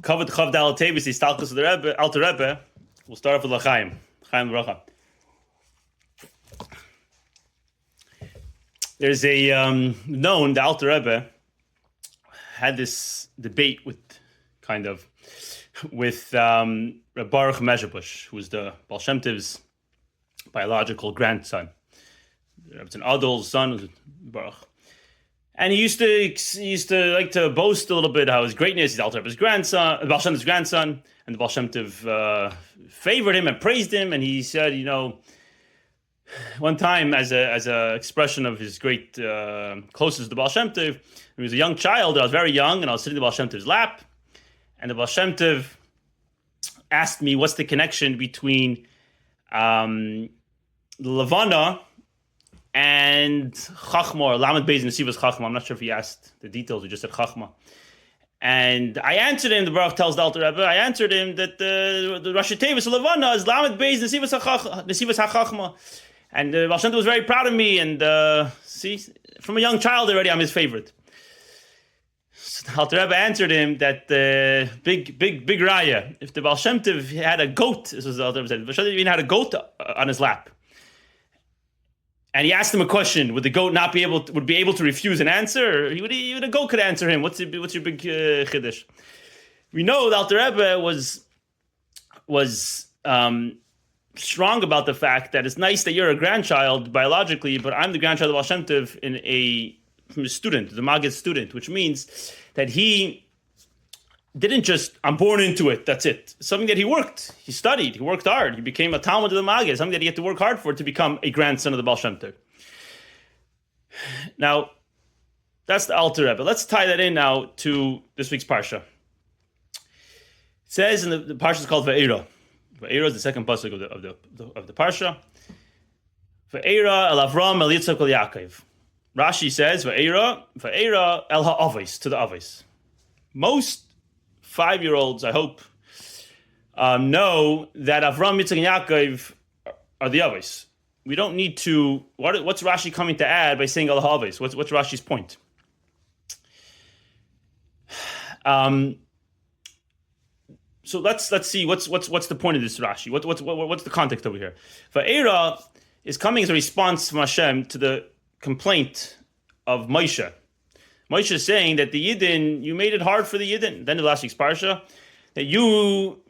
Kavod Chav Dal Tevis, the Stalkus of the Rebbe, Alter Rebbe. We'll start off with L'chaim. Chaim Bracha. There's a known, the Alter Rebbe had this debate with Baruch Mezhebush, who was the Baal Shem Tov's biological grandson. It's an Adol's son, was Baruch. And he used to like to boast a little bit how his greatness, he's Alter Rebbe's grandson, Baal Shem Tov's grandson, and the Baal Shem Tov favored him and praised him, and he said, one time as a expression of his great closeness to the Baal Shem Tov, he was a young child, I was very young, and I was sitting in the Baal Shem Tov's lap, and the Baal Shem Tov asked me, what's the connection between the Levana and Chachma, or Lamed Beis Nesivas Chachma. I'm not sure if he asked the details, he just said Chachma. And I answered him, the Baruch tells the Alter Rebbe, I answered him that the Rashi Tevis Levana is Lamed Beis Nesivas HaChachma. And Baal Shem Tov was very proud of me, and from a young child already, I'm his favorite. So the Alter Rebbe answered him that big raya, if the Baal Shem Tov had a goat, this was the Alter Rebbe said, Baal Shem Tov even had a goat on his lap. And he asked him a question: would the goat be able to refuse an answer? Or even a goat could answer him. What's your big chiddush? We know the Alter Rebbe was strong about the fact that it's nice that you're a grandchild biologically, but I'm the grandchild of Baal Shem Tov from a student, the Maggid student, which means that he didn't just, I'm born into it, that's it. Something that he worked, he studied, he worked hard, he became a Talmud of the Maggid, something that he had to work hard for to become a grandson of the Baal Shem Tov. Now, that's the Alter Rebbe. Let's tie that in now to this week's Parsha. It says in the Parsha is called Ve'era. Ve'era is the second pasuk of the Parsha. Ve'era el Avram el Yitzchak el Yaakov. Rashi says Ve'era el ha'avos, to the avos. Most 5-year-olds, I hope, know that Avram, Yitzchak, and Yaakov are the avos. We don't need to. What's Rashi coming to add by saying al ha'avos? What's Rashi's point? So let's see what's the point of this Rashi. What's the context over here? Ve'era is coming as a response from Hashem to the complaint of Moshe. Moshe is saying that the Yidden, you made it hard for the Yidden. Then the last week's Parsha, that you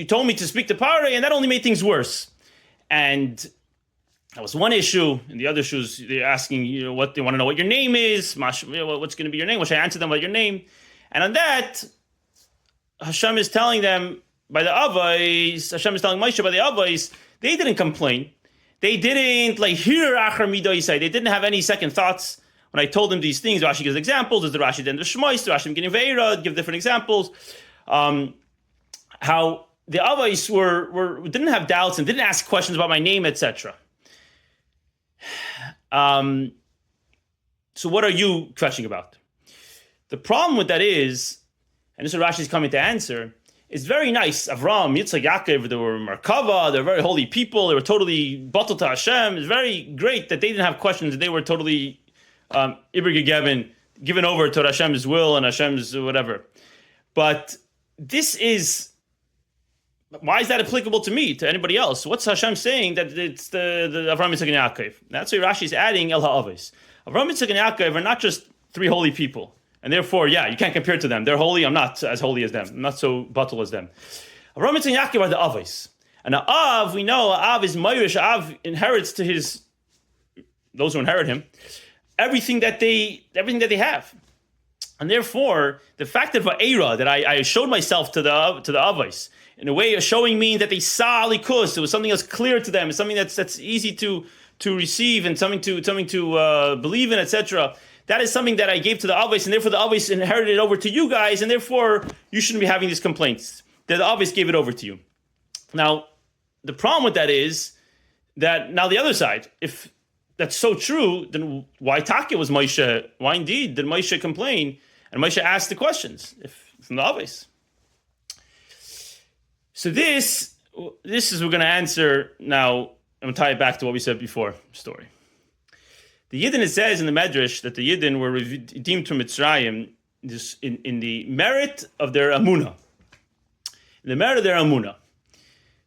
told me to speak to Parah, and that only made things worse. And that was one issue. And the other issues, they're asking, what they want to know what your name is. What's going to be your name? What should I answer them about your name? And on that, Hashem is telling them by the Avos, Hashem is telling Moshe by the Avos, they didn't complain. They didn't hear Achar Midoisai. They didn't have any second thoughts. When I told them these things, Rashi gives examples. There's the Rashi then the Shmois, the Rashi beginning Ve'era, give different examples. How the Avos didn't have doubts and didn't ask questions about my name, etc. So what are you questioning about? The problem with that is, and this is what Rashi is coming to answer, it's very nice. Avram, Yitzchak, Yaakov, they were Merkava, they were very holy people, they were totally batal to Hashem. It's very great that they didn't have questions, they were totally given over to Hashem's will and Hashem's whatever. But this is, why is that applicable to me, to anybody else? What's Hashem saying that it's the Avram, Yitzchak, and Yaakov? That's why Rashi is adding El Ha'avos. Avram, Yitzchak, and Yaakov are not just 3 holy people. And therefore, you can't compare to them. They're holy, I'm not as holy as them. I'm not so batal as them. Avram, Yitzchak, and Yaakov are the Avos. And the Av, we know, Av is Moirish. Av inherits to those who inherit him, everything that they have. And therefore, the fact that Va'era, that I showed myself to the Avos, in a way of showing me that they saw Likus, it was something that's clear to them, it's something that's easy to receive and something to believe in, etc. That is something that I gave to the Avos, and therefore the Avos inherited it over to you guys, and therefore you shouldn't be having these complaints. That the Avos gave it over to you. Now, the problem with that is that now the other side, if that's so true, then why Taka was Moshe? Why indeed did Moshe complain? And Moshe asked the questions from the Avos. So this is we're going to answer now. I'm going to tie it back to what we said before. Story. The Yidden, it says in the Medrash that the Yidden were redeemed from Mitzrayim in the merit of their Amunah. the merit of their Amunah.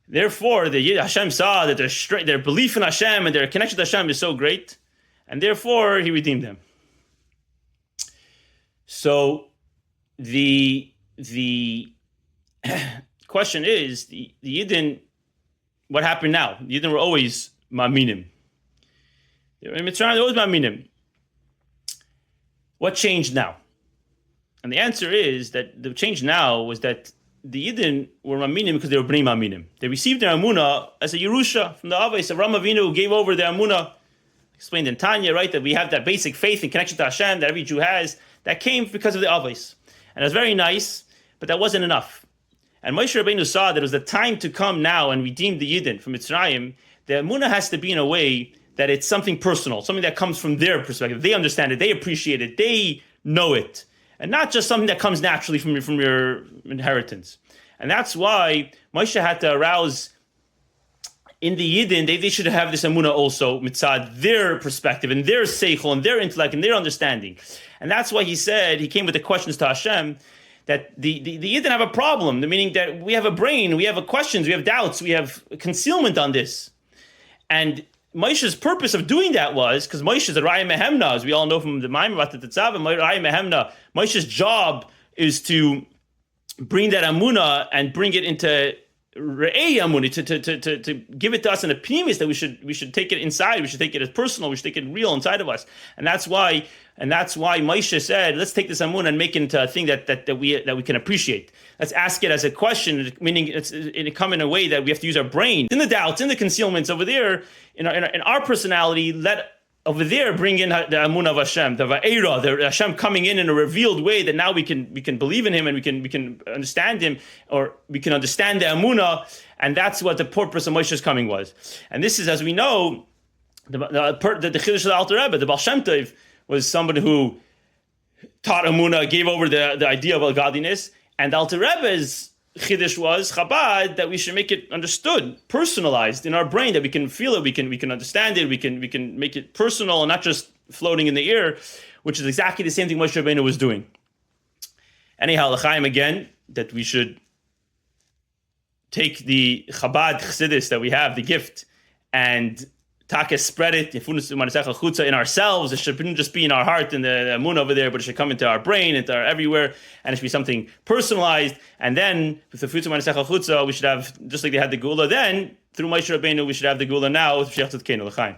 Therefore, Hashem saw that their belief in Hashem and their connection to Hashem is so great, and therefore He redeemed them. So the question is, the Yidden, what happened now? The Yidden were always Ma'aminim. In Mitzrayim, they're always Ma'aminim. What changed now? And the answer is that the change now was that the Yidden were Ma'aminim because they were Bnei Ma'aminim. They received their Amunah as a Yerusha from the Avos. Avraham Avinu who gave over their Amunah. Explained in Tanya, right, that we have that basic faith and connection to Hashem that every Jew has. That came because of the Avos. And it was very nice, but that wasn't enough. And Moshe Rabbeinu saw that it was the time to come now and redeem the Yidden from Mitzrayim. The Amunah has to be in a way that it's something personal, something that comes from their perspective. They understand it, they appreciate it, they know it. And not just something that comes naturally from your inheritance. And that's why Moshe had to arouse in the Yidden, they should have this Amunah also, mitzad, their perspective, and their seichel, and their intellect, and their understanding. And that's why he said, he came with the questions to Hashem, that the Yidden have a problem, meaning that we have a brain, we have questions, we have doubts, we have concealment on this. And Moshe's purpose of doing that was, because Moshe is a Raya Mehemna, as we all know from the Maimon about the Tetzaveh, Raya Mehemna, Moshe's job is to bring that Amunah and bring it into Re'ei Amunah, to give it to us in a pnimis, that we should take it inside, we should take it as personal, we should take it real inside of us. And that's why Moshe said, let's take this Amunah and make it into a thing that we can appreciate. Let's ask it as a question, meaning it come in a way that we have to use our brain. In the doubts, in the concealments over there, in our personality, let over there bring in the Amunah of Hashem, the Va'era, the Hashem coming in a revealed way that now we can believe in Him and we can understand Him, or we can understand the Amunah, and that's what the purpose of Moshe's coming was. And this is, as we know, the Chiddush of the Alter Rebbe, the Baal Shem Tov, was somebody who taught Amunah, gave over the idea of godliness, and the Alter Rebbe's Chiddush was Chabad, that we should make it understood, personalized in our brain, that we can feel it, we can understand it, we can make it personal and not just floating in the air, which is exactly the same thing Moshe Rabbeinu was doing. Anyhow, l'chaim again, that we should take the Chabad Chassidus that we have, the gift, and Taka spread it in ourselves. It shouldn't just be in our heart and the Amunah over there, but it should come into our brain, into our everywhere, and it should be something personalized. And then with the fruits of Manasech HaChutza, we should have, just like they had the Gula then, through Moshe Rabbeinu, we should have the Gula now with Mashiach Tzidkenu. L'chaim.